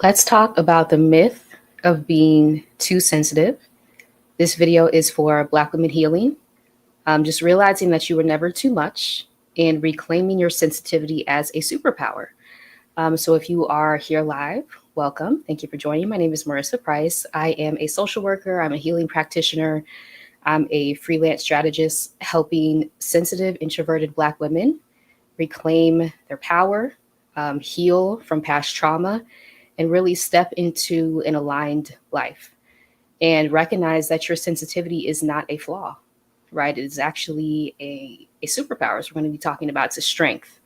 Let's talk about the myth of being too sensitive. This video is for Black women healing, just realizing that you were never too much and reclaiming your sensitivity as a superpower. So if you are here live, welcome. Thank you for joining. My name is Marissa Price. I am a social worker. I'm a healing practitioner. I'm a freelance strategist helping sensitive, introverted Black women reclaim their power, heal from past trauma, and really step into an aligned life and recognize that your sensitivity is not a flaw, right? It is actually a superpower. So we're going to be talking about it's a strength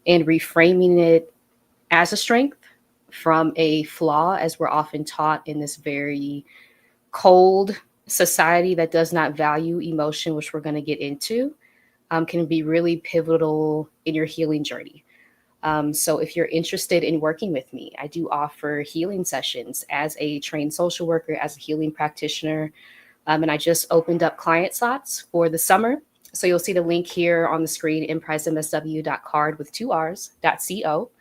and reframing it as a strength from a flaw, as we're often taught in this very cold society that does not value emotion, which we're going to get into, can be really pivotal in your healing journey. So if you're interested in working with me, I do offer healing sessions as a trained social worker, as a healing practitioner. And I just opened up client slots for the summer. So you'll see the link here on the screen, imprisemsw.card with two R's.co.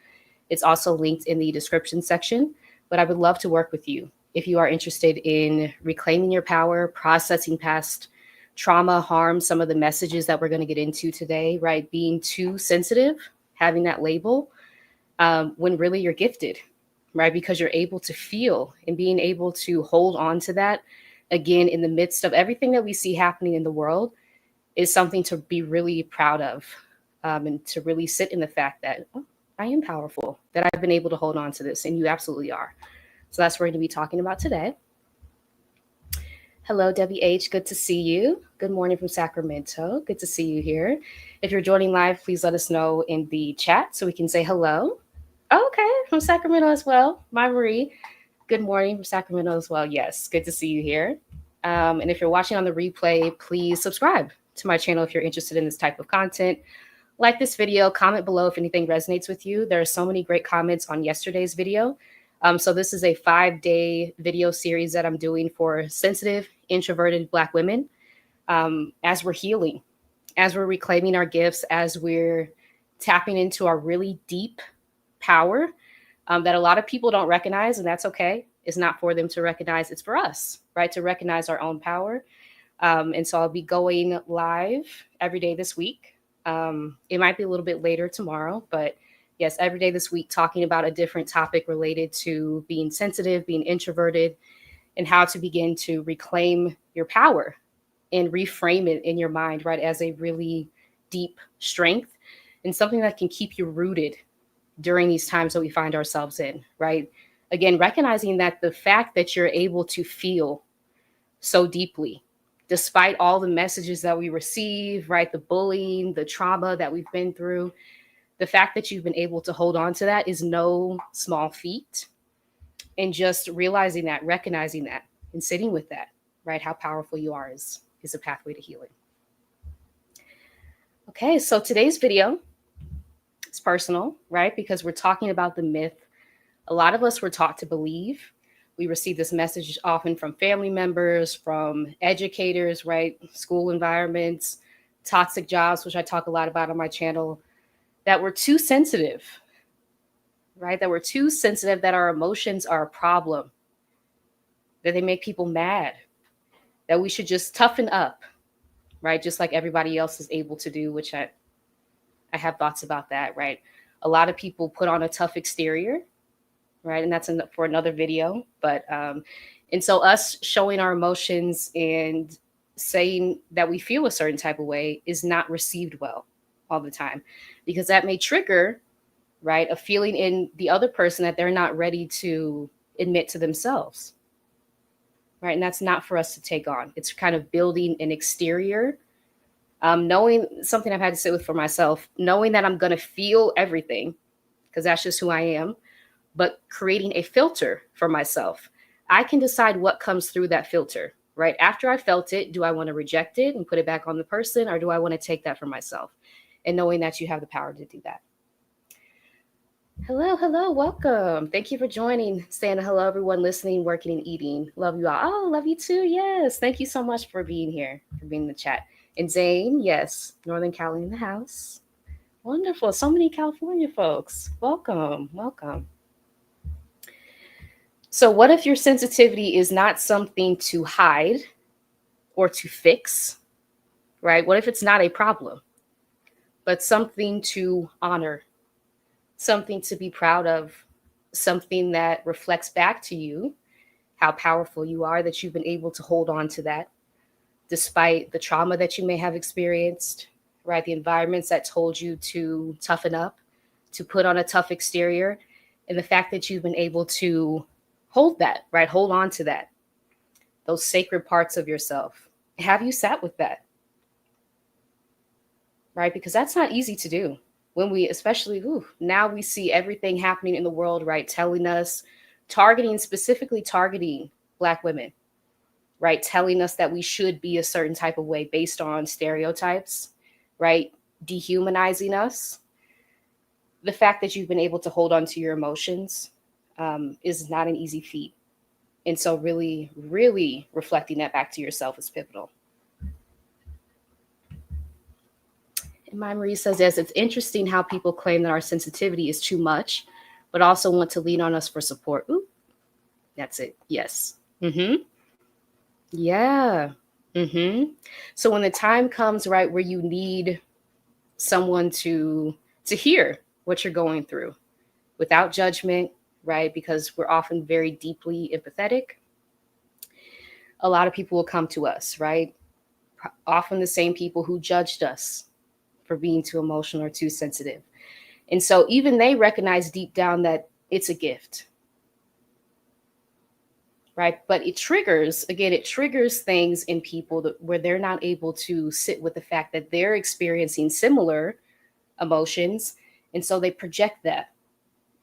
It's also linked in the description section, but I would love to work with you. If you are interested in reclaiming your power, processing past trauma, harm, some of the messages that we're going to get into today, right? Being too sensitive, having that label, when really you're gifted, right? Because you're able to feel and being able to hold on to that again in the midst of everything that we see happening in the world is something to be really proud of, and to really sit in the fact that I am powerful, that I've been able to hold on to this, and you absolutely are. So that's what we're going to be talking about today. Hello, WH. Good to see you. Good morning from Sacramento. Good to see you here. If you're joining live, please let us know in the chat so we can say hello. Okay, from Sacramento as well. My Marie. Good morning from Sacramento as well. Yes, good to see you here. And if you're watching on the replay, please subscribe to my channel if you're interested in this type of content. Like this video, comment below if anything resonates with you. There are so many great comments on yesterday's video. So this is a 5-day video series that I'm doing for sensitive, introverted Black women, as we're healing, as we're reclaiming our gifts, as we're tapping into our really deep power that a lot of people don't recognize, and that's okay. It's not for them to recognize. It's for us, right, to recognize our own power. And so I'll be going live every day this week. It might be a little bit later tomorrow, but yes, every day this week, talking about a different topic related to being sensitive, being introverted, and how to begin to reclaim your power and reframe it in your mind, right, as a really deep strength and something that can keep you rooted during these times that we find ourselves in, right? Again, recognizing that the fact that you're able to feel so deeply, despite all the messages that we receive, right, the bullying, the trauma that we've been through, the fact that you've been able to hold on to that is no small feat. And just realizing that, recognizing that, and sitting with that, right, how powerful you are is a pathway to healing. Okay, so today's video is personal, right, because we're talking about the myth a lot of us were taught to believe. We receive this message often from family members, from educators, right, school environments, toxic jobs, which I talk a lot about on my channel, that we're too sensitive, right, that we're too sensitive, that our emotions are a problem, that they make people mad, that we should just toughen up, right, just like everybody else is able to do, which I have thoughts about that, right? A lot of people put on a tough exterior, right? And that's for another video. But, and so us showing our emotions and saying that we feel a certain type of way is not received well all the time, because that may trigger, right, a feeling in the other person that they're not ready to admit to themselves, right? And that's not for us to take on. It's kind of building an exterior, knowing something I've had to sit with for myself, knowing that I'm going to feel everything because that's just who I am, but creating a filter for myself. I can decide what comes through that filter, right? After I felt it, do I want to reject it and put it back on the person, or do I want to take that for myself? And knowing that you have the power to do that. Hello, welcome. Thank you for joining. Saying hello, everyone listening, working, and eating. Love you all. Oh, love you too. Yes. Thank you so much for being here, for being in the chat. And Zane, yes, Northern Cali in the house. Wonderful. So many California folks. Welcome. So, what if your sensitivity is not something to hide or to fix, right? What if it's not a problem, but something to honor, something to be proud of, something that reflects back to you how powerful you are, that you've been able to hold on to that despite the trauma that you may have experienced, right? The environments that told you to toughen up, to put on a tough exterior, and the fact that you've been able to hold that, right? Hold on to that, those sacred parts of yourself. Have you sat with that, right? Because that's not easy to do. When we, especially, now we see everything happening in the world, right? Telling us, specifically targeting Black women, right? Telling us that we should be a certain type of way based on stereotypes, right? Dehumanizing us. The fact that you've been able to hold on to your emotions is not an easy feat. And so, really, really reflecting that back to yourself is pivotal. And my Marie says this, it's interesting how people claim that our sensitivity is too much, but also want to lean on us for support. Ooh, that's it. Yes. Mm-hmm. Yeah. Mm-hmm. So when the time comes, right, where you need someone to hear what you're going through without judgment, right? Because we're often very deeply empathetic. A lot of people will come to us, right? Often the same people who judged us for being too emotional or too sensitive. And so even they recognize deep down that it's a gift, right? But it triggers things in people where they're not able to sit with the fact that they're experiencing similar emotions. And so they project that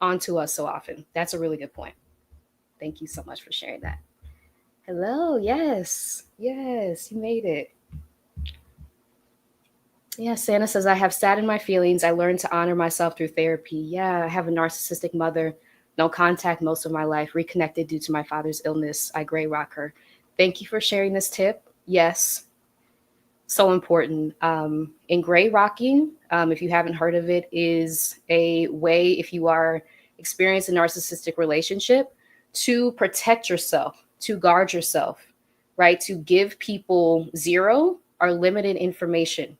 onto us so often. That's a really good point. Thank you so much for sharing that. Hello. Yes. Yes, you made it. Yeah, Santa says, I have sat in my feelings. I learned to honor myself through therapy. Yeah, I have a narcissistic mother. No contact most of my life. Reconnected due to my father's illness. I gray rock her. Thank you for sharing this tip. Yes, so important. In gray rocking, if you haven't heard of it, is a way, if you are experiencing a narcissistic relationship, to protect yourself, to guard yourself, right? To give people zero or limited information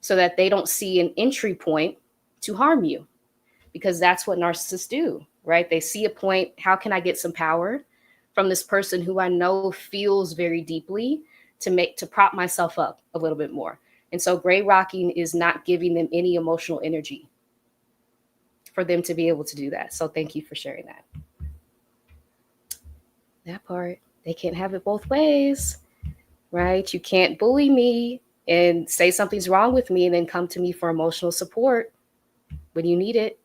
so that they don't see an entry point to harm you, because that's what narcissists do, right? They see a point. How can I get some power from this person who I know feels very deeply, to prop myself up a little bit more? And so gray rocking is not giving them any emotional energy for them to be able to do that. So thank you for sharing that. That part, they can't have it both ways, right? You can't bully me and say something's wrong with me and then come to me for emotional support when you need it.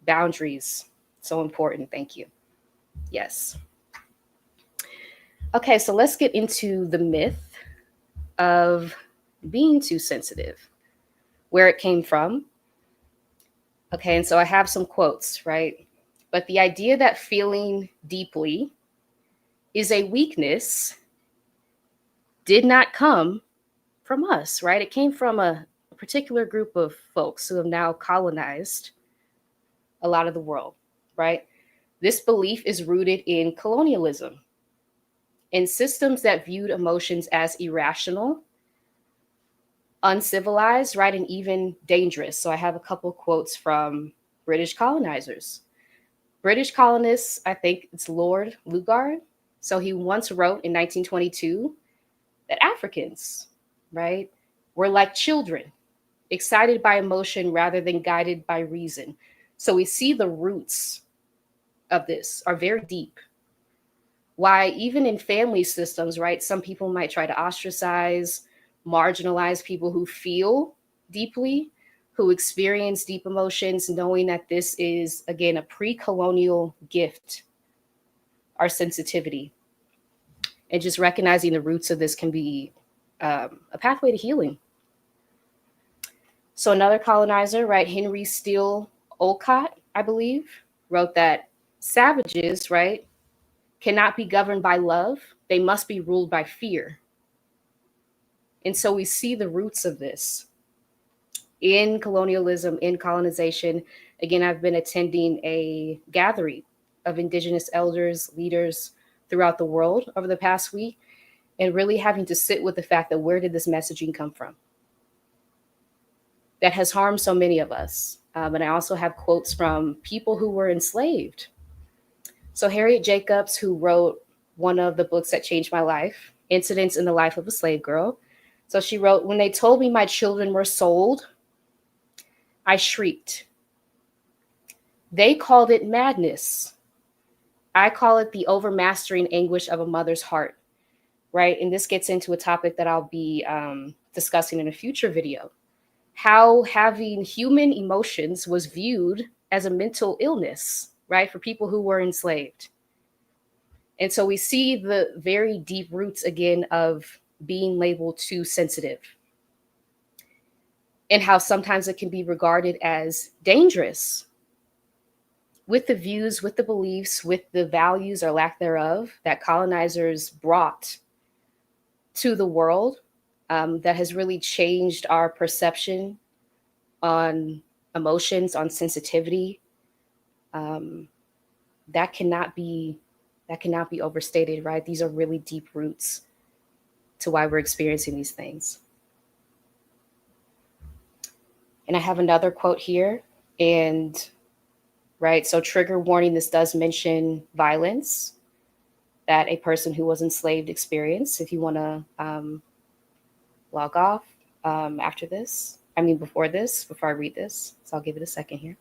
Boundaries, so important. Thank you. Yes. Okay, so let's get into the myth of being too sensitive, where it came from. Okay, and so I have some quotes, right? But the idea that feeling deeply is a weakness did not come from us, right? It came from a particular group of folks who have now colonized a lot of the world, right? This belief is rooted in colonialism, in systems that viewed emotions as irrational, uncivilized, right, and even dangerous. So I have a couple quotes from British colonizers. British colonists, I think it's Lord Lugard. So he once wrote in 1922 that Africans, right, were like children, excited by emotion rather than guided by reason. So we see the roots of this are very deep. Why, even in family systems, right, some people might try to ostracize, marginalize people who feel deeply, who experience deep emotions, knowing that this is, again, a pre colonial gift, our sensitivity. And just recognizing the roots of this can be a pathway to healing. So, another colonizer, right, Henry Steele Olcott, I believe, wrote that savages, right, cannot be governed by love, they must be ruled by fear. And so we see the roots of this in colonialism, in colonization. Again, I've been attending a gathering of Indigenous elders, leaders throughout the world over the past week, and really having to sit with the fact that where did this messaging come from that has harmed so many of us. And I also have quotes from people who were enslaved. So Harriet Jacobs, who wrote one of the books that changed my life, Incidents in the Life of a Slave Girl. So she wrote, "When they told me my children were sold, I shrieked. They called it madness. I call it the overmastering anguish of a mother's heart," right? And this gets into a topic that I'll be discussing in a future video. How having human emotions was viewed as a mental illness, right, for people who were enslaved. And so we see the very deep roots again of being labeled too sensitive, and how sometimes it can be regarded as dangerous with the views, with the beliefs, with the values or lack thereof that colonizers brought to the world, that has really changed our perception on emotions, on sensitivity. That cannot be overstated, right? These are really deep roots to why we're experiencing these things. And I have another quote here, and right, so trigger warning, this does mention violence that a person who was enslaved experienced. If you want to log off after this, before I read this, so I'll give it a second here.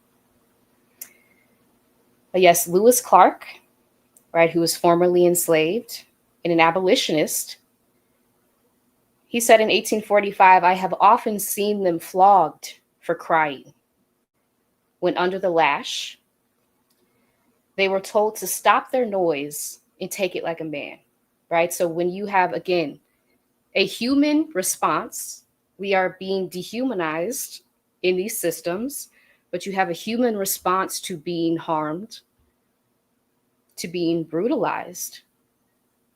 But yes, Lewis Clark, right, who was formerly enslaved and an abolitionist, he said in 1845, "I have often seen them flogged for crying. When under the lash, they were told to stop their noise and take it like a man," right? So when you have, again, a human response, we are being dehumanized in these systems, but you have a human response to being harmed, to being brutalized,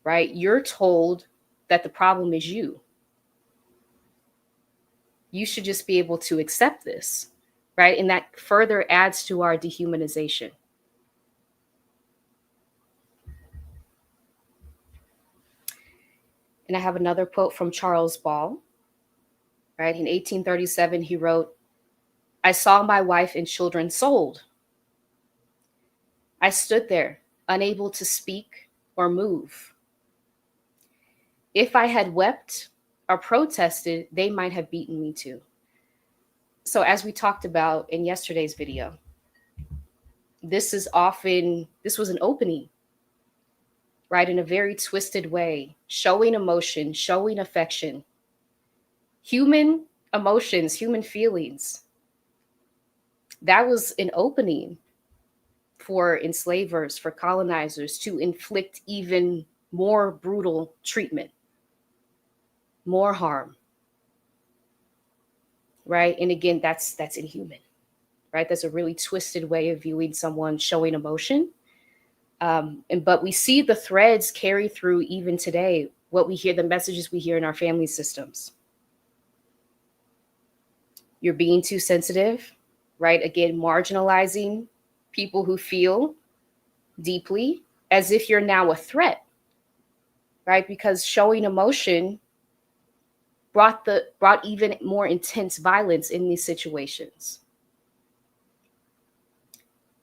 right? You're told that the problem is you. You should just be able to accept this, right? And that further adds to our dehumanization. And I have another quote from Charles Ball, right? In 1837, he wrote, "I saw my wife and children sold. I stood there, unable to speak or move. If I had wept or protested, they might have beaten me too." So as we talked about in yesterday's video, this was an opening, right? In a very twisted way, showing emotion, showing affection, human emotions, human feelings. That was an opening for enslavers, for colonizers to inflict even more brutal treatment, more harm, right? And again, that's inhuman, right? That's a really twisted way of viewing someone showing emotion. But we see the threads carry through even today, what we hear, the messages we hear in our family systems. You're being too sensitive, right? Again, marginalizing people who feel deeply as if you're now a threat, right? Because showing emotion brought even more intense violence in these situations.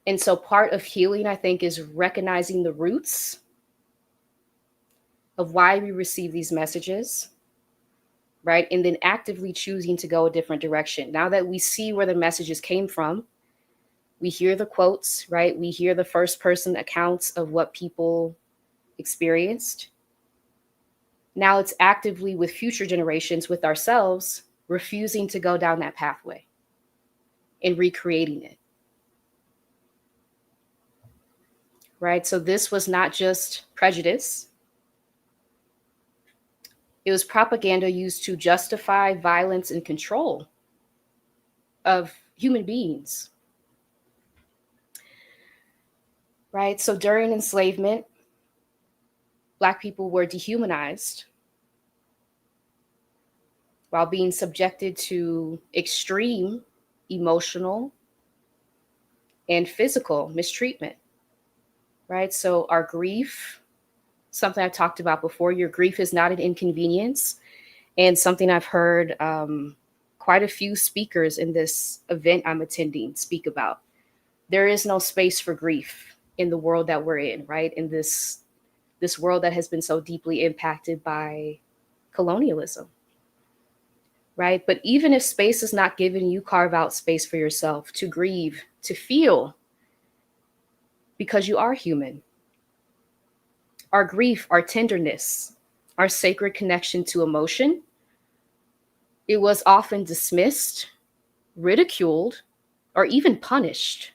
And so part of healing, I think, is recognizing the roots of why we receive these messages, right? And then actively choosing to go a different direction. Now that we see where the messages came from, we hear the quotes, right? We hear the first person accounts of what people experienced. Now it's actively, with future generations, with ourselves, refusing to go down that pathway and recreating it. Right? So this was not just prejudice. It was propaganda used to justify violence and control of human beings. Right? So during enslavement, Black people were dehumanized while being subjected to extreme emotional and physical mistreatment. right? So our grief, something I talked about before, your grief is not an inconvenience, and something I've heard quite a few speakers in this event I'm attending speak about. There is no space for grief in the world that we're in, right? In this world that has been so deeply impacted by colonialism, right? But even if space is not given, you carve out space for yourself to grieve, to feel, because you are human. Our grief, our tenderness, our sacred connection to emotion, it was often dismissed, ridiculed, or even punished,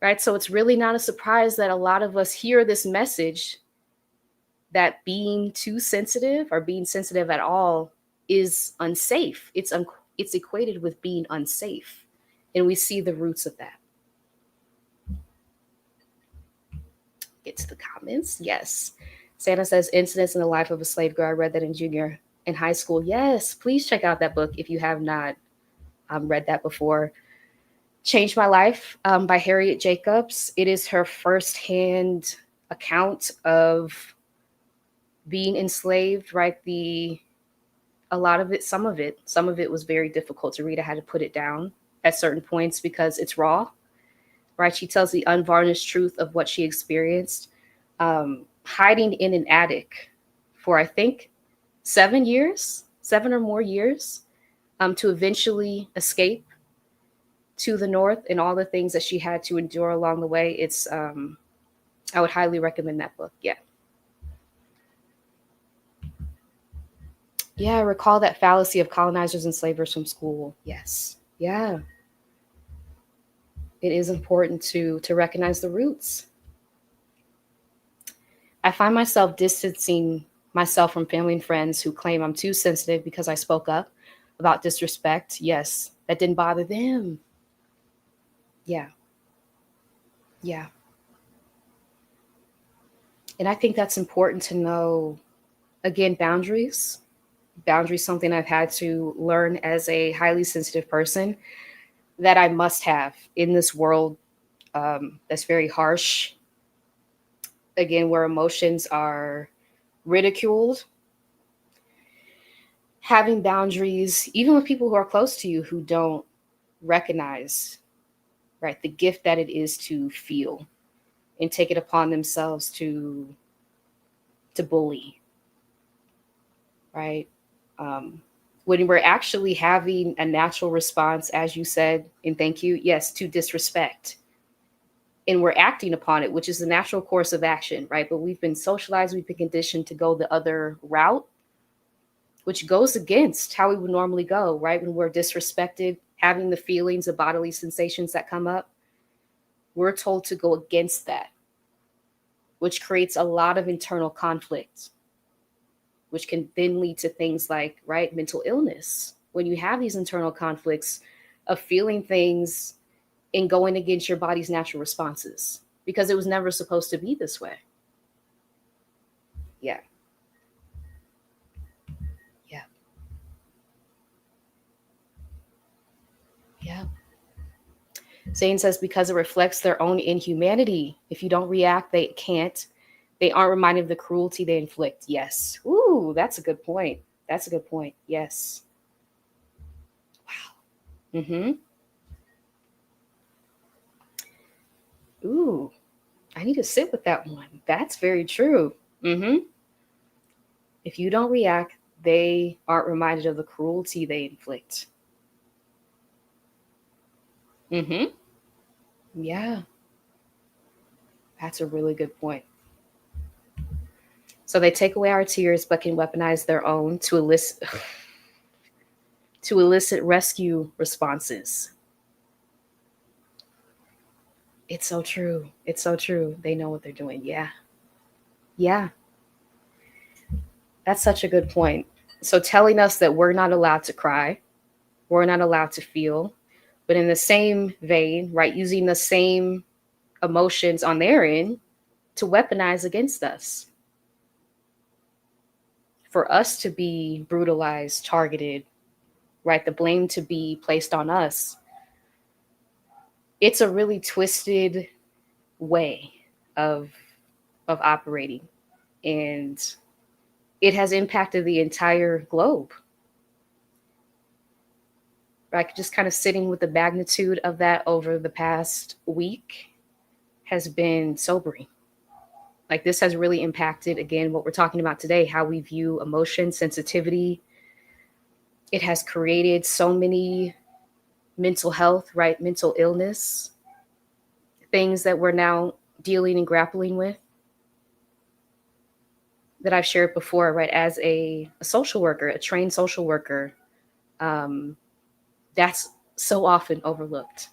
right? So it's really not a surprise that a lot of us hear this message that being too sensitive or being sensitive at all is unsafe. It's equated with being unsafe. And we see the roots of that. Get to the comments. Yes. Santa says Incidents in the Life of a Slave Girl. I read that in junior in high school. Yes, please check out that book if you have not read that before. Changed My Life by Harriet Jacobs. It is her firsthand account of being enslaved, right? A lot of it, some of it was very difficult to read. I had to put it down at certain points because it's raw, right? She tells the unvarnished truth of what she experienced, hiding in an attic for, I think, 7 or more years, to eventually escape to the north, and all the things that she had to endure along the way. It's I would highly recommend that book. Yeah, recall that fallacy of colonizers and slavers from school. Yes. Yeah. It is important to recognize the roots. I find myself distancing myself from family and friends who claim I'm too sensitive because I spoke up about disrespect. Yes, that didn't bother them. Yeah. Yeah. And I think that's important to know. Again, boundaries. Boundaries, something I've had to learn as a highly sensitive person that I must have in this world that's very harsh. Again, where emotions are ridiculed. Having boundaries, even with people who are close to you who don't recognize, right, the gift that it is to feel and take it upon themselves to bully, right? When we're actually having a natural response, as you said, and thank you, yes, to disrespect. And we're acting upon it, which is the natural course of action, right? But we've been socialized, we've been conditioned to go the other route, which goes against how we would normally go, right? When we're disrespected, having the feelings, the bodily sensations that come up, we're told to go against that, which creates a lot of internal conflict, which can then lead to things like, right, mental illness. When you have these internal conflicts of feeling things and going against your body's natural responses, because it was never supposed to be this way. Yeah. Yeah. Yeah. Zane says because it reflects their own inhumanity. If you don't react, they can't. They aren't reminded of the cruelty they inflict. Yes. Ooh, that's a good point. That's a good point. Yes. Wow. Mm-hmm. Ooh, I need to sit with that one. That's very true. Mm-hmm. If you don't react, they aren't reminded of the cruelty they inflict. Mm-hmm. Yeah, that's a really good point. So they take away our tears, but can weaponize their own to elicit rescue responses. It's so true. It's so true. They know what they're doing. Yeah. Yeah. That's such a good point. So telling us that we're not allowed to cry, we're not allowed to feel, but in the same vein, right, using the same emotions on their end to weaponize against us. For us to be brutalized, targeted, right, the blame to be placed on us. It's a really twisted way of operating, and it has impacted the entire globe. Like, just kind of sitting with the magnitude of that over the past week has been sobering. Like, this has really impacted, again, what we're talking about today, how we view emotion, sensitivity. It has created so many mental health, right? Mental illness, things that we're now dealing and grappling with, that I've shared before, right? As a social worker, a trained social worker, that's so often overlooked.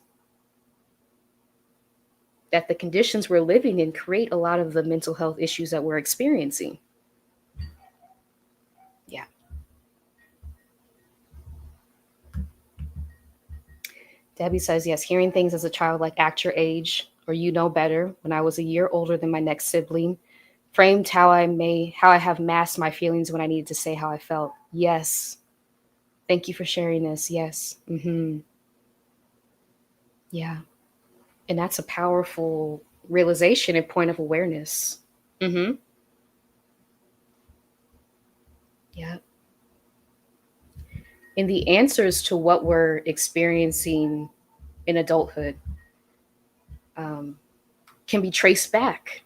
That the conditions we're living in create a lot of the mental health issues that we're experiencing. Yeah. Debbie says, yes, hearing things as a child like act your age or you know better when I was a year older than my next sibling framed how I have masked my feelings when I needed to say how I felt. Yes. Thank you for sharing this. Yes. Yeah. And that's a powerful realization and point of awareness. Yeah. And the answers to what we're experiencing in adulthood can be traced back.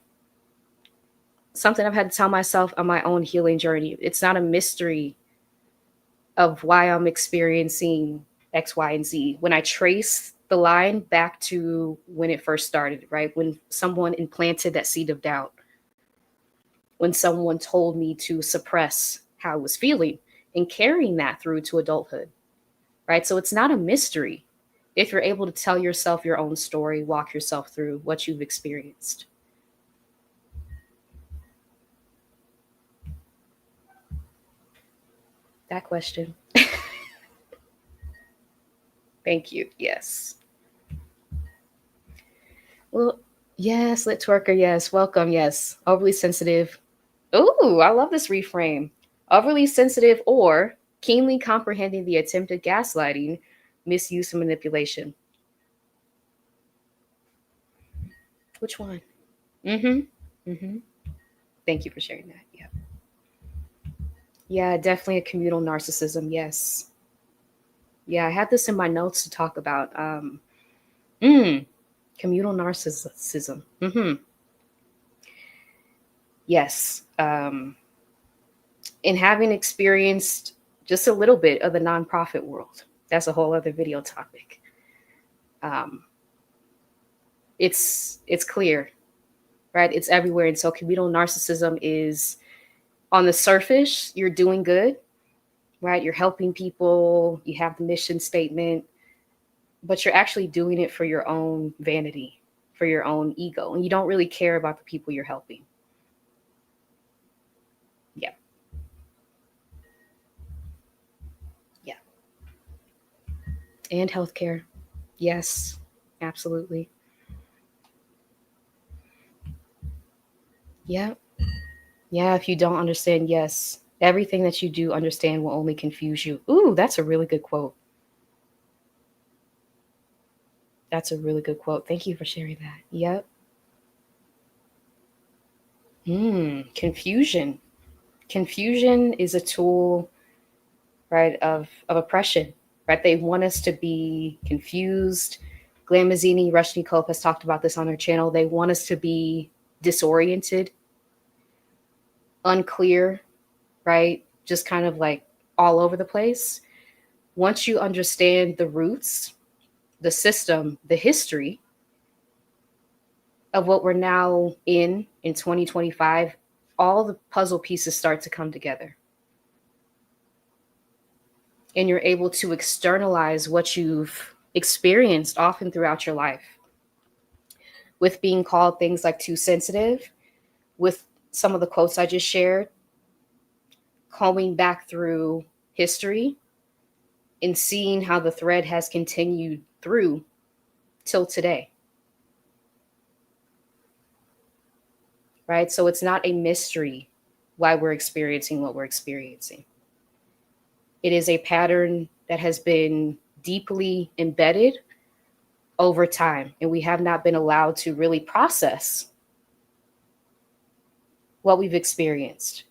Something I've had to tell myself on my own healing journey. It's not a mystery of why I'm experiencing X, Y, and Z. When I trace the line back to when it first started, right? When someone implanted that seed of doubt, when someone told me to suppress how I was feeling and carrying that through to adulthood, right? So it's not a mystery if you're able to tell yourself your own story, walk yourself through what you've experienced. That question. Thank you. Yes. Well, yes, lit twerker. Yes. Welcome. Yes. Overly sensitive. Ooh, I love this reframe. Overly sensitive or keenly comprehending the attempted gaslighting, misuse, and manipulation. Which one? Mm-hmm. Mm-hmm. Thank you for sharing that. Yeah. Yeah, definitely a communal narcissism. Yes. Yeah, I had this in my notes to talk about. Mm, communal narcissism. Yes. And having experienced just a little bit of the nonprofit world, that's a whole other video topic. Um, it's clear, right? It's everywhere. And so communal narcissism is, on the surface, you're doing good, right? You're helping people, you have the mission statement, but you're actually doing it for your own vanity, for your own ego, and you don't really care about the people you're helping. Yeah. Yeah. And healthcare. Yes, absolutely. Yeah. Yeah. If you don't understand, yes, everything that you do understand will only confuse you. Ooh, that's a really good quote. That's a really good quote. Thank you for sharing that. Yep. Confusion. Confusion is a tool, right, of oppression, right? They want us to be confused. Glamazini, Rushnikov has talked about this on her channel. They want us to be disoriented, unclear, right? Just kind of like all over the place. Once you understand the roots, the system, the history of what we're now in 2025, all the puzzle pieces start to come together. And you're able to externalize what you've experienced often throughout your life, with being called things like too sensitive, with some of the quotes I just shared, combing back through history and seeing how the thread has continued through till today. Right? So it's not a mystery why we're experiencing what we're experiencing. It is a pattern that has been deeply embedded over time, and we have not been allowed to really process what we've experienced.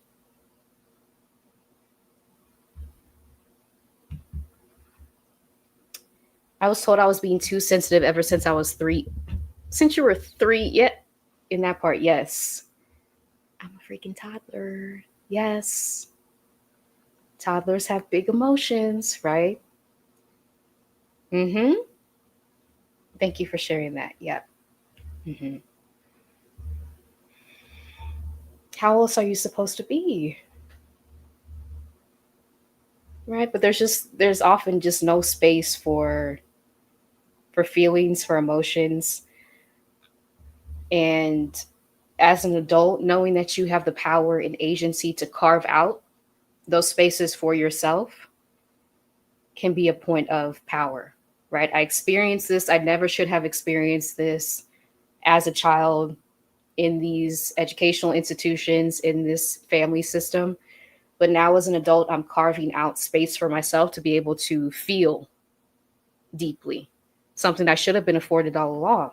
I was told I was being too sensitive ever since I was 3. Since you were 3, yeah, in that part, yes. I'm a freaking toddler. Yes. Toddlers have big emotions, right? Mm-hmm. Thank you for sharing that. Yeah. Mm-hmm. How else are you supposed to be? Right? But there's often just no space for feelings, for emotions. And as an adult, knowing that you have the power and agency to carve out those spaces for yourself can be a point of power, right? I experienced this. I never should have experienced this as a child in these educational institutions, in this family system. But now as an adult, I'm carving out space for myself to be able to feel deeply, something I should have been afforded all along,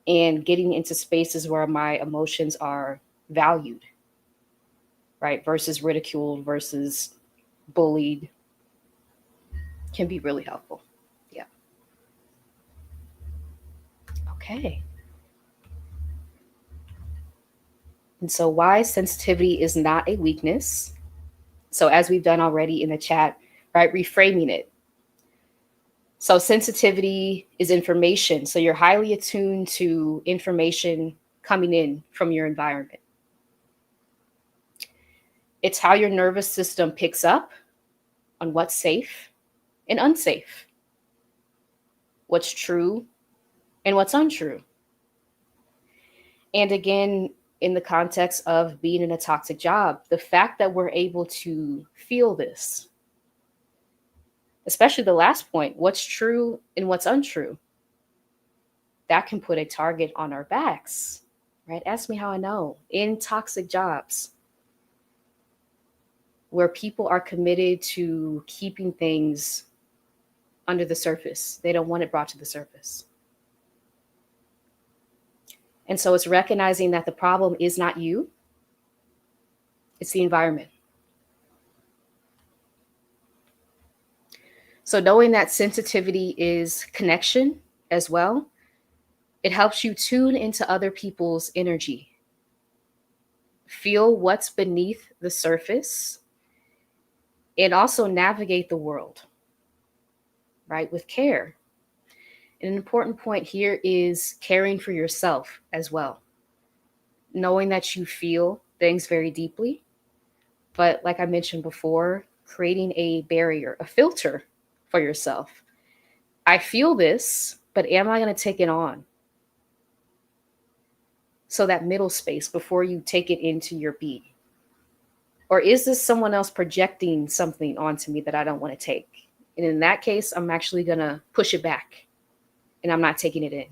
and getting into spaces where my emotions are valued, right? Versus ridiculed, versus bullied, can be really helpful. Yeah. Okay. And so, why sensitivity is not a weakness. So, as we've done already in the chat, right, reframing it. So, sensitivity is information. So, you're highly attuned to information coming in from your environment. It's how your nervous system picks up on what's safe and unsafe, what's true and what's untrue. And again, in the context of being in a toxic job, the fact that we're able to feel this, especially the last point, what's true and what's untrue, that can put a target on our backs, right? Ask me how I know. In toxic jobs, where people are committed to keeping things under the surface, they don't want it brought to the surface. And so it's recognizing that the problem is not you, it's the environment. So knowing that sensitivity is connection as well, it helps you tune into other people's energy, feel what's beneath the surface, and also navigate the world, right, with care. And an important point here is caring for yourself as well, knowing that you feel things very deeply. But like I mentioned before, creating a barrier, a filter for yourself. I feel this, but am I going to take it on? So that middle space before you take it into your being. Or is this someone else projecting something onto me that I don't want to take? And in that case, I'm actually going to push it back and I'm not taking it in.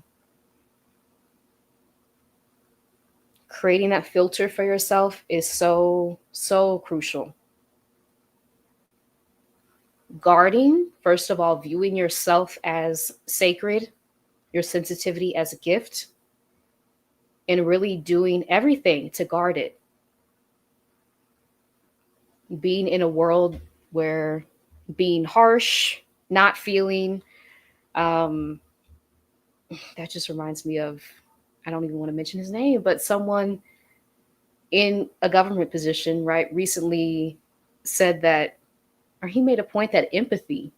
Creating that filter for yourself is so, so crucial. Guarding, first of all, viewing yourself as sacred, your sensitivity as a gift, and really doing everything to guard it. Being in a world where being harsh, not feeling, that just reminds me of, I don't even want to mention his name, but someone in a government position, right, recently said that, or he made a point that empathy,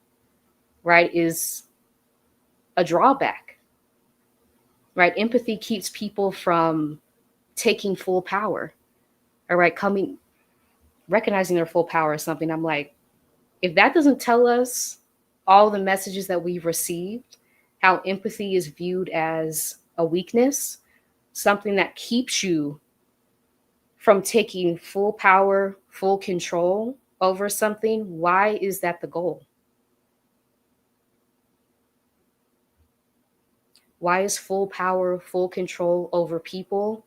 right, is a drawback, right? Empathy keeps people from taking full power, all right, recognizing their full power is something I'm like, if that doesn't tell us all the messages that we've received, how empathy is viewed as a weakness, something that keeps you from taking full power, full control over something, why is that the goal? Why is full power, full control over people,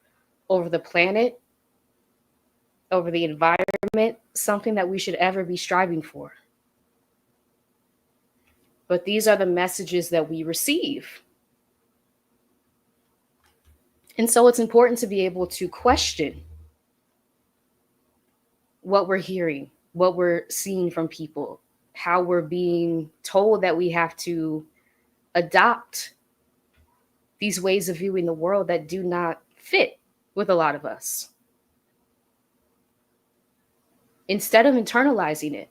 over the planet, over the environment, something that we should ever be striving for? But these are the messages that we receive. And so it's important to be able to question what we're hearing, what we're seeing from people, how we're being told that we have to adopt these ways of viewing the world that do not fit with a lot of us. Instead of internalizing it,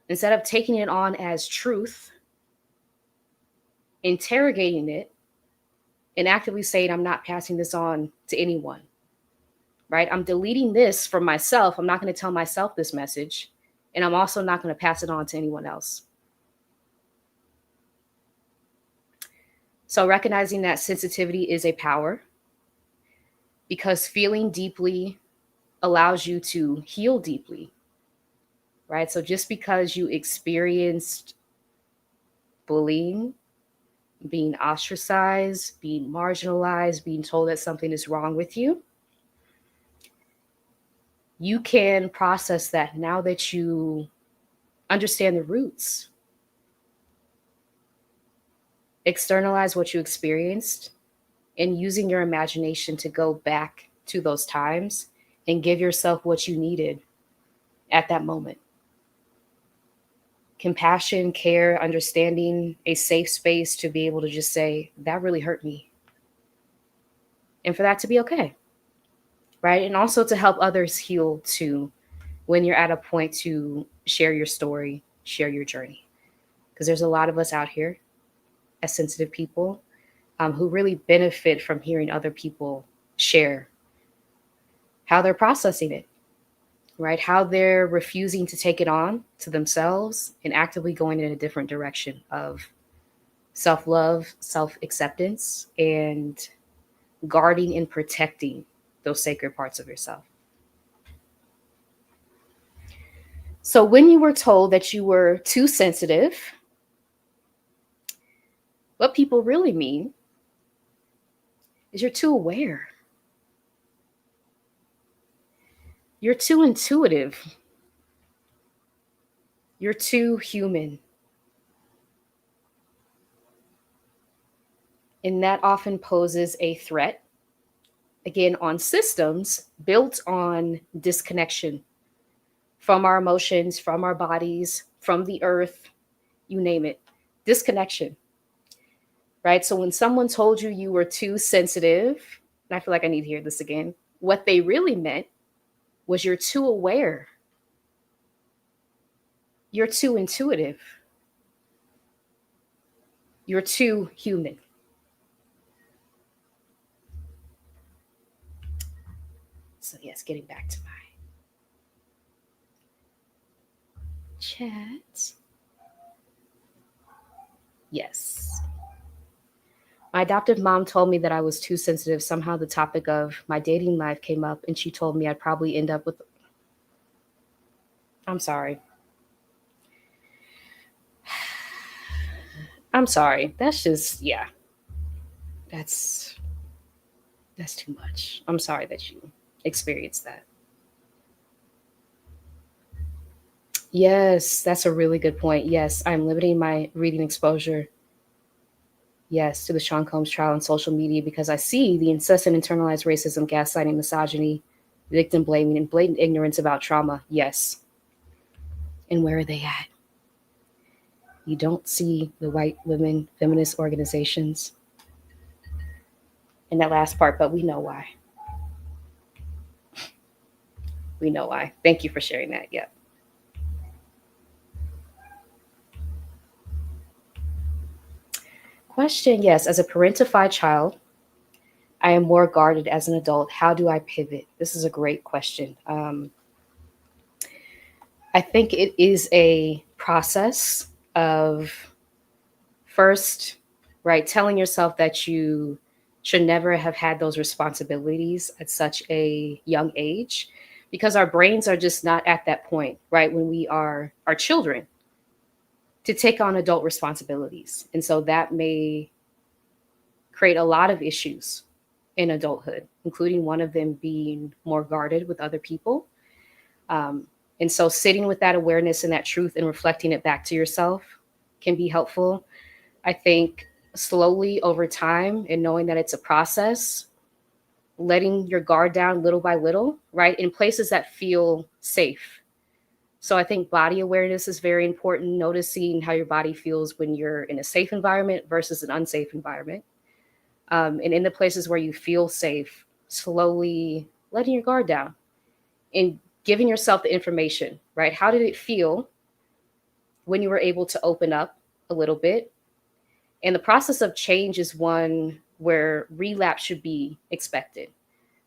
instead of taking it on as truth, interrogating it, and actively saying, I'm not passing this on to anyone, right? I'm deleting this from myself. I'm not going to tell myself this message. And I'm also not going to pass it on to anyone else. So recognizing that sensitivity is a power, because feeling deeply allows you to heal deeply, right? So just because you experienced bullying, being ostracized, being marginalized, being told that something is wrong with you, you can process that now that you understand the roots. Externalize what you experienced and using your imagination to go back to those times and give yourself what you needed at that moment. Compassion, care, understanding, a safe space to be able to just say, that really hurt me. And for that to be okay, right? And also to help others heal too, when you're at a point to share your story, share your journey. Because there's a lot of us out here as sensitive people who really benefit from hearing other people share how they're processing it, right? How they're refusing to take it on to themselves and actively going in a different direction of self-love, self-acceptance, and guarding and protecting those sacred parts of yourself. So when you were told that you were too sensitive, what people really mean is you're too aware. You're too intuitive. You're too human. And that often poses a threat, again, on systems built on disconnection from our emotions, from our bodies, from the earth, you name it, disconnection, right? So when someone told you you were too sensitive, and I feel like I need to hear this again, what they really meant was you're too aware. You're too intuitive. You're too human. So yes, getting back to my chat. Yes. My adoptive mom told me that I was too sensitive. Somehow the topic of my dating life came up and she told me I'd probably end up with... I'm sorry. I'm sorry. That's just, yeah. That's too much. I'm sorry that you experienced that. Yes, that's a really good point. Yes, I'm limiting my reading exposure, yes, to the Sean Combs trial on social media because I see the incessant internalized racism, gaslighting, misogyny, victim blaming, and blatant ignorance about trauma. Yes. And where are they at? You don't see the white women feminist organizations in that last part, but we know why. We know why. Thank you for sharing that. Yep. Question, yes, as a parentified child, I am more guarded as an adult. How do I pivot? This is a great question. I think it is a process of first, right, telling yourself that you should never have had those responsibilities at such a young age because our brains are just not at that point, right, when we are children to take on adult responsibilities. And so that may create a lot of issues in adulthood, including one of them being more guarded with other people. And so sitting with that awareness and that truth and reflecting it back to yourself can be helpful. I think slowly over time and knowing that it's a process, letting your guard down little by little, right? In places that feel safe. So I think body awareness is very important, noticing how your body feels when you're in a safe environment versus an unsafe environment. And in the places where you feel safe, slowly letting your guard down and giving yourself the information, right? How did it feel when you were able to open up a little bit? And the process of change is one where relapse should be expected,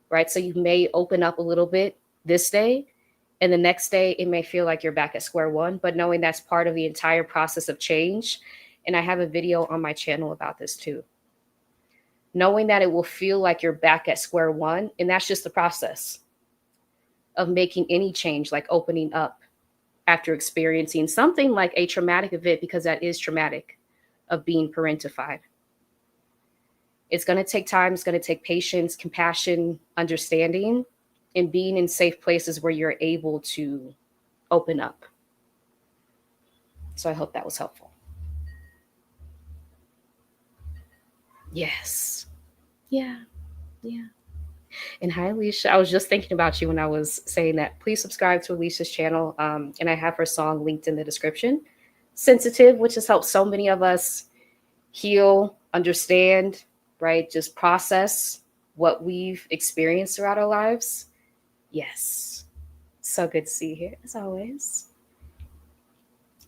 right? So you may open up a little bit this day, and the next day it may feel like you're back at square one, but knowing that's part of the entire process of change. And I have a video on my channel about this too. Knowing that it will feel like you're back at square one, and that's just the process of making any change, like opening up after experiencing something like a traumatic event, because that is traumatic, of being parentified. It's going to take time. It's going to take patience, compassion, understanding, and being in safe places where you're able to open up. So I hope that was helpful. Yes. Yeah. Yeah. And hi, Alicia. I was just thinking about you when I was saying that. Please subscribe to Alicia's channel. And I have her song linked in the description. Sensitive, which has helped so many of us heal, understand, right? Just process what we've experienced throughout our lives. Yes. So good to see you here, as always.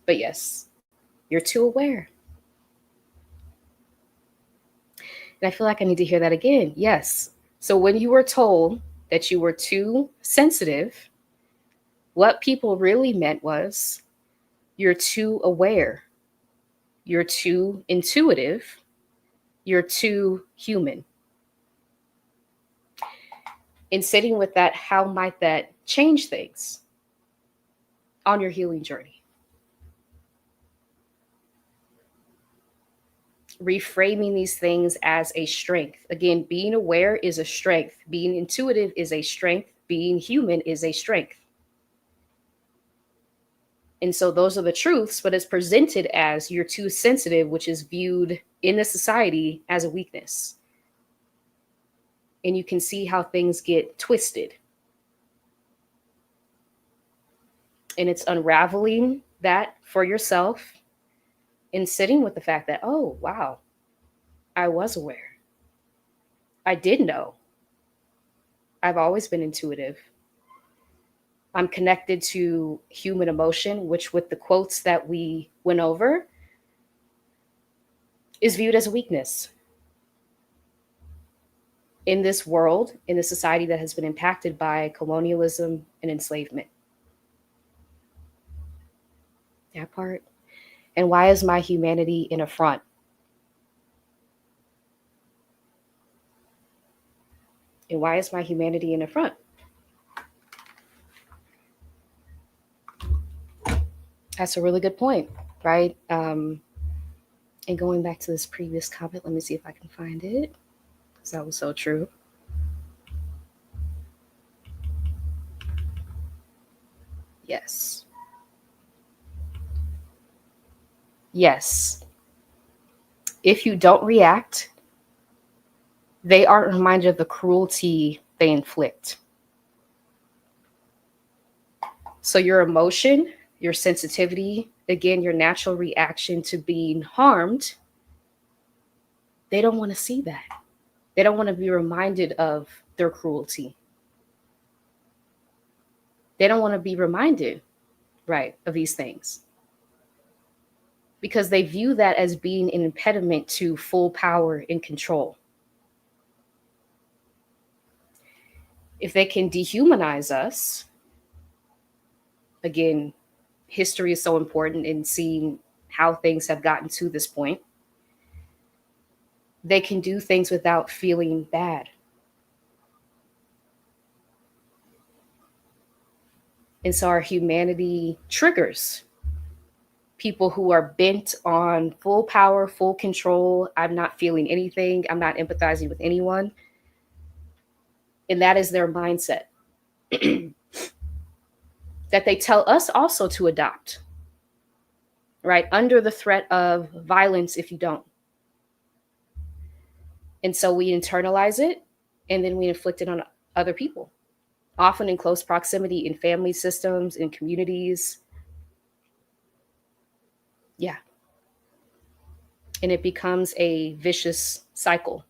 But yes, you're too aware. And I feel like I need to hear that again. Yes. So when you were told that you were too sensitive, what people really meant was you're too aware, you're too intuitive, you're too human. In sitting with that, how might that change things on your healing journey? Reframing these things as a strength. Again, being aware is a strength. Being intuitive is a strength. Being human is a strength. And so those are the truths, but it's presented as you're too sensitive, which is viewed in the society as a weakness. And you can see how things get twisted. And it's unraveling that for yourself and sitting with the fact that, oh, wow, I was aware. I did know. I've always been intuitive. I'm connected to human emotion, which with the quotes that we went over is viewed as a weakness. In this world, in a society that has been impacted by colonialism and enslavement. That part. And why is my humanity an affront? And why is my humanity an affront? That's a really good point, right? And going back to this previous comment, let me see if I can find it, because that was so true. Yes. Yes. If you don't react, they aren't reminded of the cruelty they inflict. So your emotion, your sensitivity, again, your natural reaction to being harmed, they don't want to see that. They don't want to be reminded of their cruelty. They don't want to be reminded, right, of these things. Because they view that as being an impediment to full power and control. If they can dehumanize us, again, history is so important in seeing how things have gotten to this point. They can do things without feeling bad. And so our humanity triggers people who are bent on full power, full control. I'm not feeling anything. I'm not empathizing with anyone. And that is their mindset that they tell us also to adopt, right? Under the threat of violence if you don't. And so we internalize it and then we inflict it on other people, often in close proximity, in family systems, in communities. Yeah. And it becomes a vicious cycle.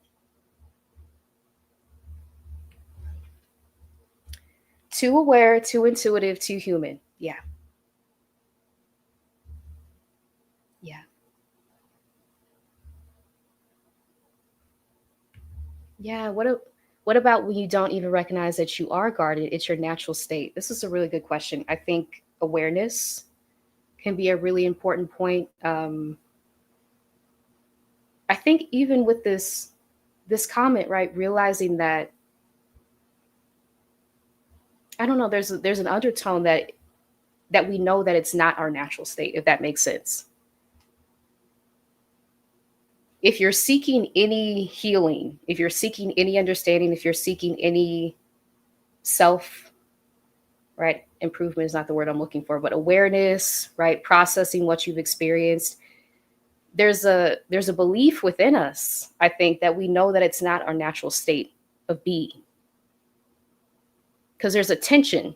Too aware, too intuitive, too human. Yeah. Yeah. Yeah. What about when you don't even recognize that you are guarded? It's your natural state. This is a really good question. I think awareness can be a really important point. I think even with this comment, right, realizing that, I don't know, there's an undertone that we know that it's not our natural state, if that makes sense. If you're seeking any healing, if you're seeking any understanding, if you're seeking any self, right, improvement is not the word I'm looking for, but awareness, right, processing what you've experienced, there's a belief within us, I think, that we know that it's not our natural state of being, because there's a tension.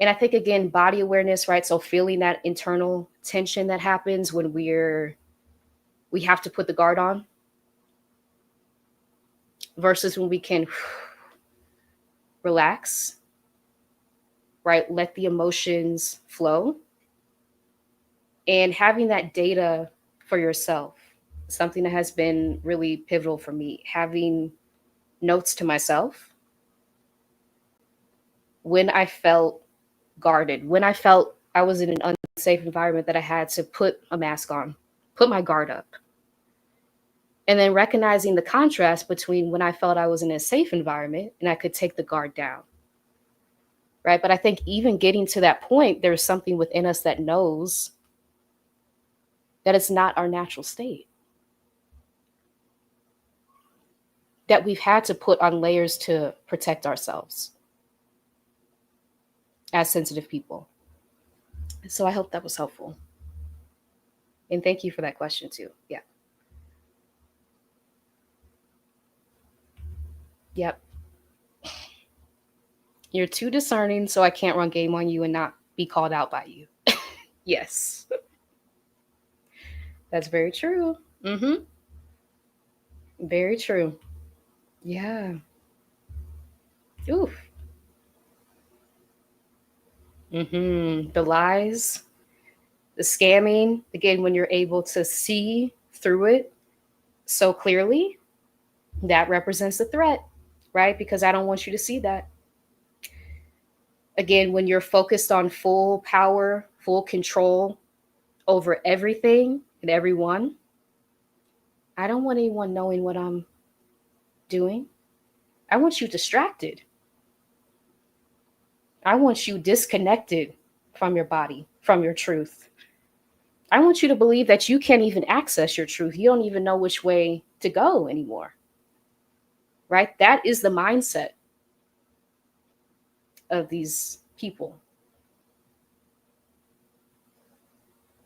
And I think, again, body awareness, right, so feeling that internal tension that happens when we have to put the guard on versus when we can relax, right, let the emotions flow, and having that data for yourself, something that has been really pivotal for me, having notes to myself when I felt guarded, when I felt I was in an unsafe environment, that I had to put a mask on, put my guard up. And then recognizing the contrast between when I felt I was in a safe environment and I could take the guard down. Right. But I think even getting to that point, there's something within us that knows that it's not our natural state, that we've had to put on layers to protect ourselves as sensitive people. So I hope that was helpful. And thank you for that question too. Yeah. Yep. You're too discerning, so I can't run game on you and not be called out by you. Yes. That's very true. Mm-hmm. Very true. Yeah. Oof. Mm-hmm. The lies, the scamming, again, when you're able to see through it so clearly, that represents a threat, right? Because I don't want you to see that. Again, when you're focused on full power, full control over everything and everyone, I don't want anyone knowing what I'm doing. I want you distracted. I want you disconnected from your body, from your truth. I want you to believe that you can't even access your truth. You don't even know which way to go anymore, right? That is the mindset of these people.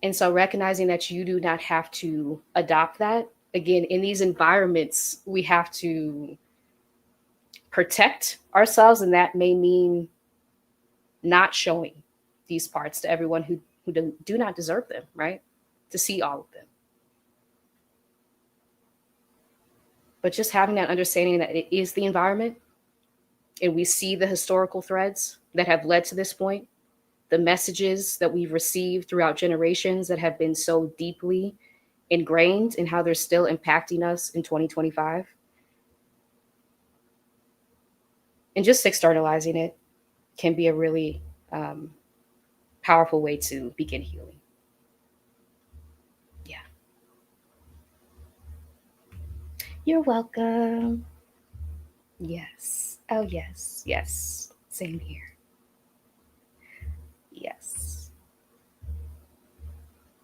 And so recognizing that you do not have to adopt that. Again, in these environments, we have to protect ourselves, and that may mean not showing these parts to everyone who do not deserve them, right? To see all of them. But just having that understanding that it is the environment, and we see the historical threads that have led to this point, the messages that we've received throughout generations that have been so deeply ingrained, and how they're still impacting us in 2025. And just externalizing it can be a really powerful way to begin healing. Yeah. You're welcome. Yes. Oh, yes. Yes. Same here. Yes.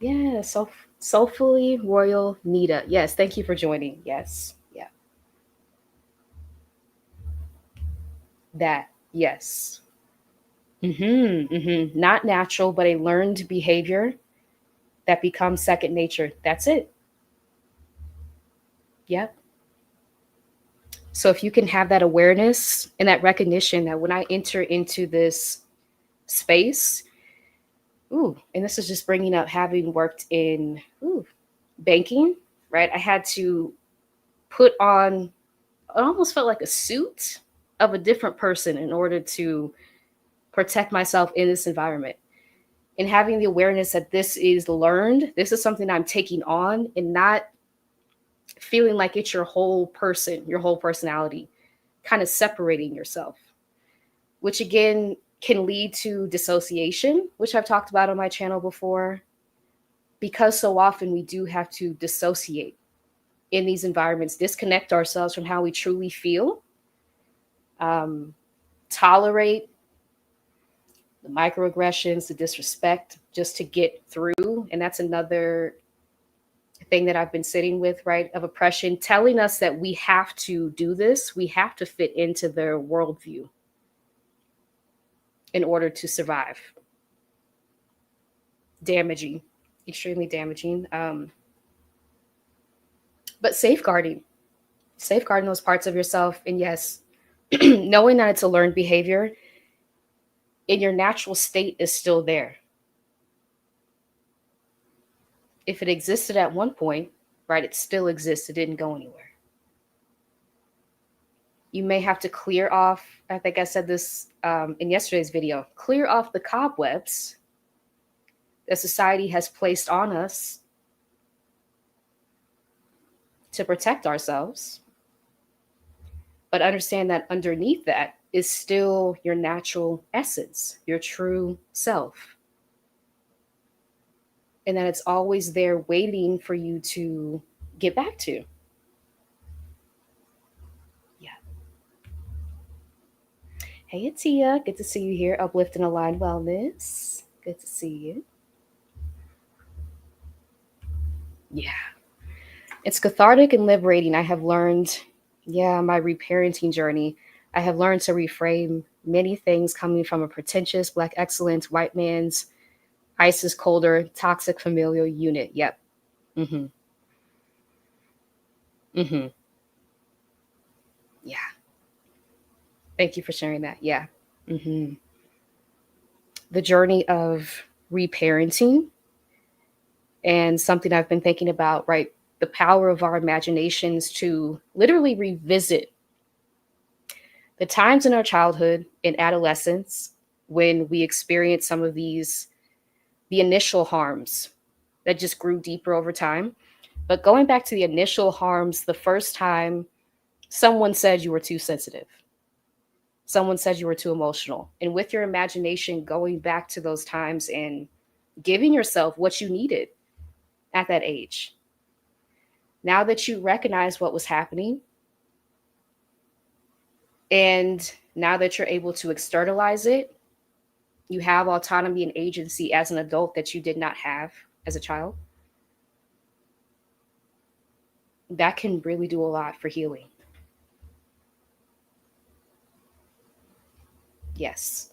Yeah. So soulfully royal Nita. Yes. Thank you for joining. Yes. Yeah. That. Yes. Mm-hmm. Mm-hmm. Not natural, but a learned behavior that becomes second nature. That's it. Yep. So if you can have that awareness and that recognition that when I enter into this space, ooh, and this is just bringing up having worked in banking, right? I had to put on, it almost felt like a suit of a different person in order to protect myself in this environment. And having the awareness that this is learned, this is something I'm taking on, and not feeling like it's your whole person, your whole personality, kind of separating yourself, which again can lead to dissociation, which I've talked about on my channel before, because so often we do have to dissociate in these environments, disconnect ourselves from how we truly feel, tolerate the microaggressions, the disrespect, just to get through. And that's another thing that I've been sitting with, right? Of oppression, telling us that we have to do this, we have to fit into their worldview in order to survive. Damaging, extremely damaging. But safeguarding those parts of yourself. And yes, knowing that it's a learned behavior in your natural state is still there. If it existed at one point, right, it still exists. It didn't go anywhere. You may have to clear off, I think I said this in yesterday's video, clear off the cobwebs that society has placed on us to protect ourselves. But understand that underneath that is still your natural essence, your true self. And that it's always there waiting for you to get back to. Yeah. Hey, Atia. Good to see you here. Uplifting Aligned Wellness. Good to see you. Yeah. It's cathartic and liberating. I have learned, my reparenting journey. I have learned to reframe many things coming from a pretentious, Black excellence, white man's ISIS colder, toxic familial unit. Yep. Mm-hmm. Mm-hmm. Yeah. Thank you for sharing that. Yeah. Mm-hmm. The journey of reparenting, and something I've been thinking about, right? The power of our imaginations to literally revisit the times in our childhood and adolescence when we experienced some of the initial harms that just grew deeper over time. But going back to the initial harms, the first time someone said you were too sensitive, someone said you were too emotional, and with your imagination going back to those times and giving yourself what you needed at that age. Now that you recognize what was happening, and now that you're able to externalize it, you have autonomy and agency as an adult that you did not have as a child. That can really do a lot for healing. Yes.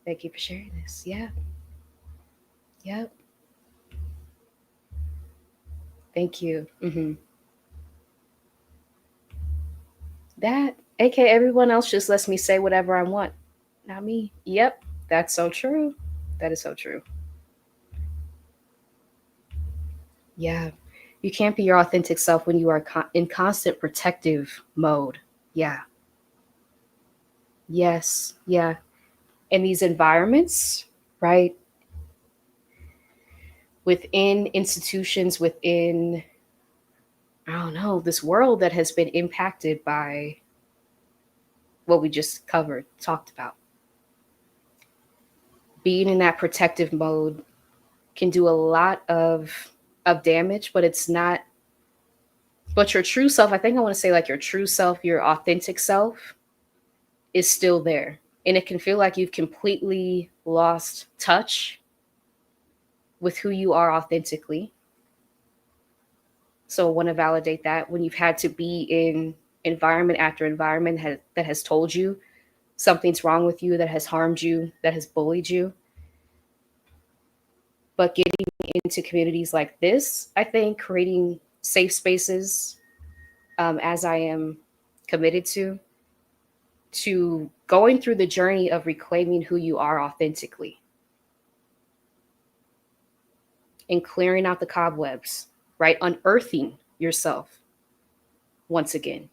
Thank you for sharing this. Yeah. Yep. Thank you. That, aka everyone else just lets me say whatever I want. Not me. Yep. That's so true. That is so true. Yeah. You can't be your authentic self when you are in constant protective mode. Yeah. Yes. Yeah. In these environments, right? Within institutions, within, I don't know, this world that has been impacted by what we just covered, talked about. Being in that protective mode can do a lot of damage, but it's not, but your true self, I think I want to say like your true self, your authentic self is still there. And it can feel like you've completely lost touch with who you are authentically. So I want to validate that when you've had to be in environment after environment that has told you something's wrong with you, that has harmed you, that has bullied you. But getting into communities like this, I think creating safe spaces as I am committed to going through the journey of reclaiming who you are authentically and clearing out the cobwebs, right? Unearthing yourself once again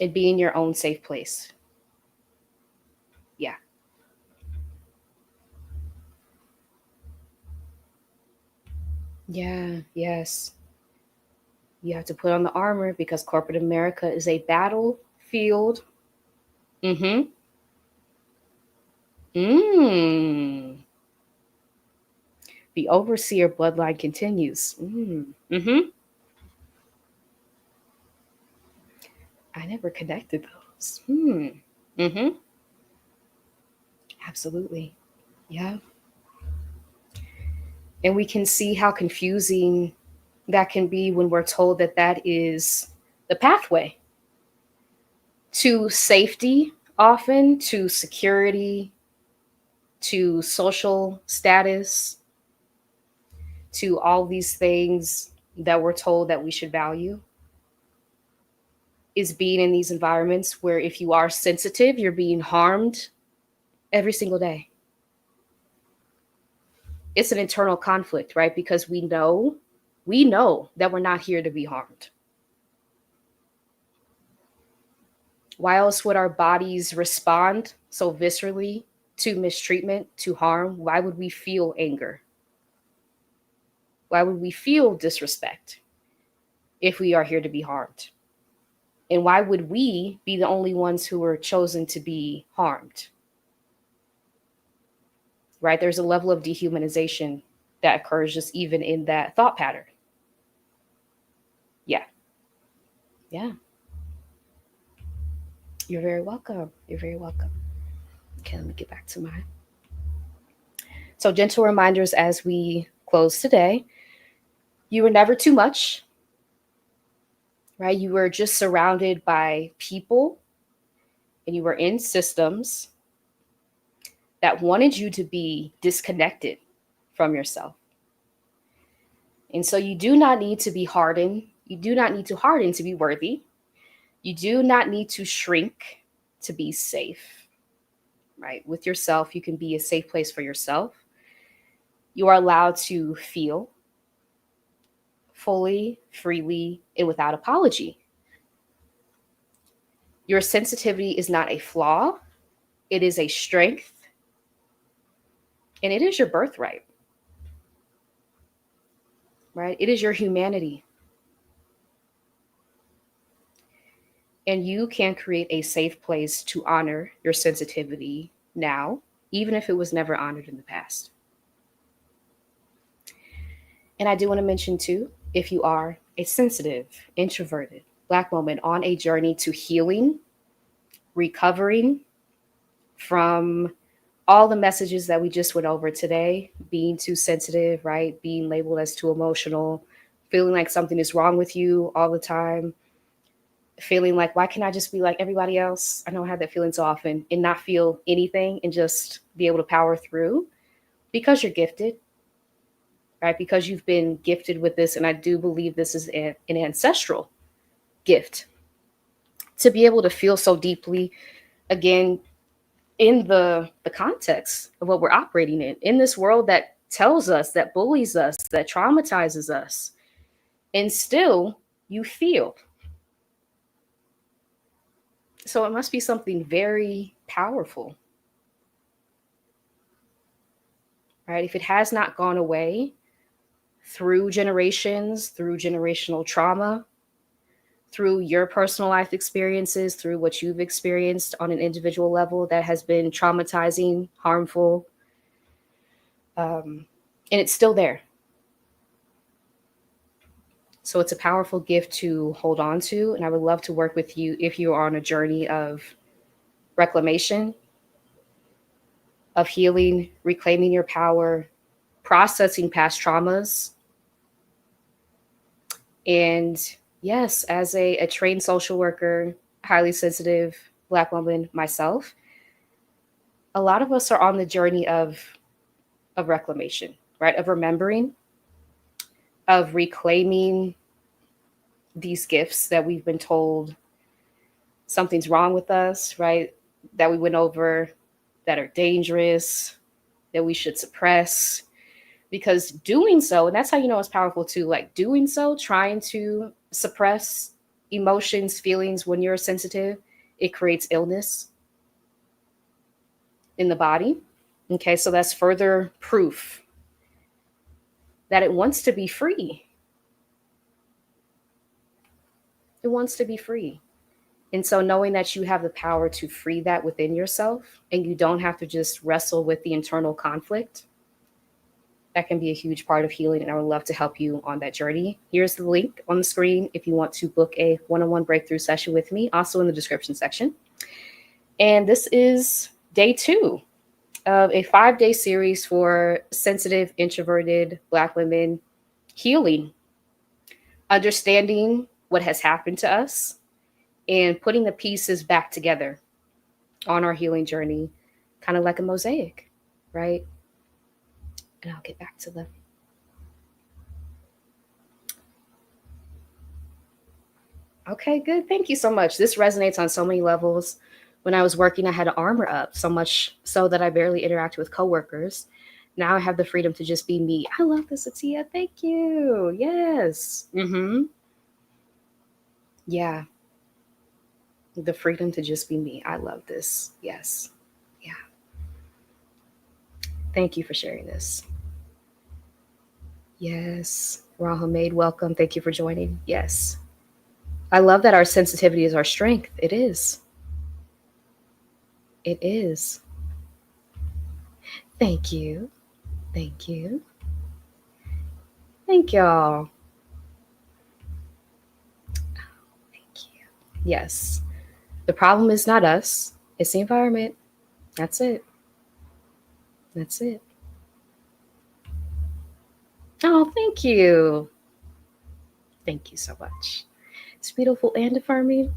and being your own safe place. Yeah. Yeah. Yes. You have to put on the armor because corporate America is a battlefield. Mm-hmm. Mm. The overseer bloodline continues. Mm-hmm. I never connected those. Mm-hmm. Absolutely. Yeah. And we can see how confusing that can be when we're told that that is the pathway to safety, often to security, to social status, to all these things that we're told that we should value, is being in these environments where if you are sensitive, you're being harmed every single day. It's an internal conflict, right? Because we know that we're not here to be harmed. Why else would our bodies respond so viscerally to mistreatment, to harm? Why would we feel anger? Why would we feel disrespect if we are here to be harmed? And why would we be the only ones who were chosen to be harmed? Right? There's a level of dehumanization that occurs just even in that thought pattern. Yeah. Yeah. You're very welcome. You're very welcome. Okay, let me get back to mine. So, gentle reminders as we close today. You were never too much, right? You were just surrounded by people and you were in systems that wanted you to be disconnected from yourself. And so you do not need to be hardened. You do not need to harden to be worthy. You do not need to shrink to be safe, right? With yourself, you can be a safe place for yourself. You are allowed to feel fully, freely, and without apology. Your sensitivity is not a flaw, it is a strength, and it is your birthright, right? It is your humanity. And you can create a safe place to honor your sensitivity now, even if it was never honored in the past. And I do want to mention too, if you are a sensitive, introverted Black woman on a journey to healing, recovering from all the messages that we just went over today, being too sensitive, right? Being labeled as too emotional, feeling like something is wrong with you all the time, feeling like, why can't I just be like everybody else? I know I have that feeling so often and not feel anything and just be able to power through because you're gifted, right? Because you've been gifted with this. And I do believe this is an ancestral gift to be able to feel so deeply, again, in the context of what we're operating in this world that tells us, that bullies us, that traumatizes us, and still you feel. So it must be something very powerful, right? If it has not gone away through generations, through generational trauma, through your personal life experiences, through what you've experienced on an individual level that has been traumatizing, harmful, and it's still there. So it's a powerful gift to hold on to. And I would love to work with you if you are on a journey of reclamation, of healing, reclaiming your power, processing past traumas. And yes, as a trained social worker, highly sensitive Black woman myself, a lot of us are on the journey of reclamation, right? Of remembering, of reclaiming these gifts that we've been told something's wrong with us, right? That we went over, that are dangerous, that we should suppress. Because doing so, and that's how you know it's powerful too, like doing so, trying to suppress emotions, feelings when you're sensitive, it creates illness in the body. Okay, so that's further proof that it wants to be free. It wants to be free. And so knowing that you have the power to free that within yourself and you don't have to just wrestle with the internal conflict, that can be a huge part of healing. And I would love to help you on that journey. Here's the link on the screen if you want to book a one-on-one breakthrough session with me, also in the description section. And this is day 2 of a 5-day series for sensitive, introverted Black women healing, understanding what has happened to us, and putting the pieces back together on our healing journey, kind of like a mosaic, right? And I'll get back to the... Okay, good. Thank you so much. This resonates on so many levels. When I was working, I had to armor up so much so that I barely interact with coworkers. Now I have the freedom to just be me. I love this, Atia. Thank you. Yes. Yeah. The freedom to just be me. I love this. Yes. Yeah. Thank you for sharing this. Yes. Rahel Maid, welcome. Thank you for joining. Yes. I love that our sensitivity is our strength. It is. It is. Thank you. Thank you. Thank y'all. Thank you. Yes. The problem is not us, it's the environment. That's it. That's it. Oh, thank you. Thank you so much. It's beautiful and affirming.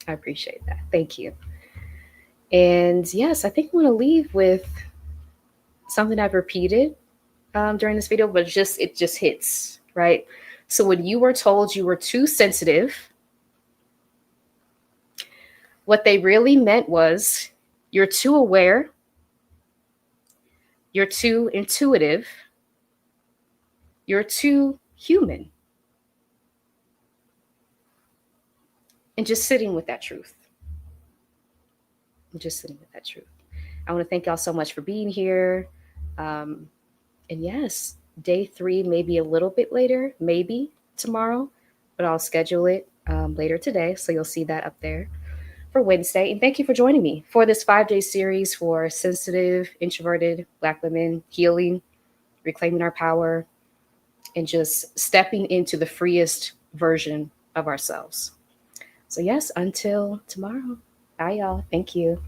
I appreciate that. Thank you. And yes, I think I'm going to leave with something I've repeated during this video, but it just hits, right? So when you were told you were too sensitive, what they really meant was you're too aware, you're too intuitive, you're too human. And just sitting with that truth. Just sitting with that truth. I want to thank y'all so much for being here. And yes, day 3 may be a little bit later, maybe tomorrow, but I'll schedule it later today. So you'll see that up there for Wednesday. And thank you for joining me for this 5-day series for sensitive, introverted Black women healing, reclaiming our power, and just stepping into the freest version of ourselves. So yes, until tomorrow. Bye, y'all. Thank you.